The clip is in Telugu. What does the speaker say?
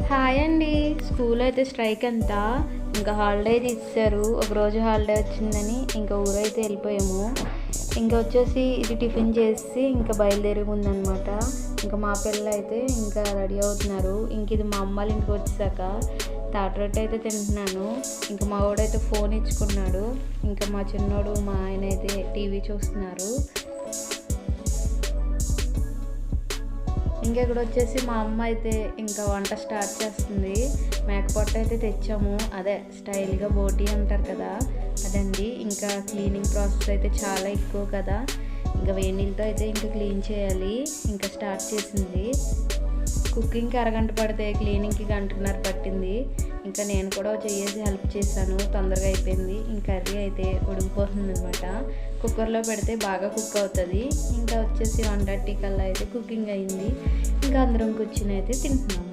హాయ్ అండి. స్కూల్ అయితే స్ట్రైక్ అంతా ఇంకా హాలిడే ఇచ్చారు. ఒకరోజు హాలిడే వచ్చిందని ఇంకా ఊరైతే వెళ్ళిపోయాము. ఇంకా వచ్చేసి ఇది టిఫిన్ చేసి ఇంకా బయలుదేరే ముందనమాట. ఇంకా మా పిల్లలు అయితే ఇంకా రెడీ అవుతున్నారు. ఇంక ఇది మా అమ్మ వాళ్ళ ఇంటికి వచ్చాక తాటరొట్టె అయితే తింటున్నాను. ఇంకా మా వాడైతే ఫోన్ ఇచ్చుకున్నాడు. ఇంకా మా చిన్నోడు మా ఆయన అయితే టీవీ చూస్తున్నారు. ఇంకా ఇక్కడ వచ్చేసి మా అమ్మ అయితే ఇంకా వంట స్టార్ట్ చేస్తుంది. మేకపోట్టు అయితే తెచ్చాము, అదే స్టైల్గా బోటీ అంటారు కదా అదండి. ఇంకా క్లీనింగ్ ప్రాసెస్ అయితే చాలా ఎక్కువ కదా, ఇంకా వేడి నీళ్ళతో అయితే ఇంకా క్లీన్ చేయాలి. ఇంకా స్టార్ట్ చేసింది. కుకింగ్కి అరగంట పడితే క్లీనింగ్కి గంటన్నర పట్టింది. ఇంకా నేను కూడా చేసి హెల్ప్ చేశాను, తొందరగా అయిపోయింది. ఇంకా కర్రీ అయితే ఉడికిపోతుంది అనమాట. కుక్కర్లో పెడితే బాగా కుక్ అవుతుంది. ఇంకా వచ్చేసి 1:30 కల్లా అయితే కుకింగ్ అయింది. ఇంకా అందరం కూర్చుని అయితే తింటున్నాము.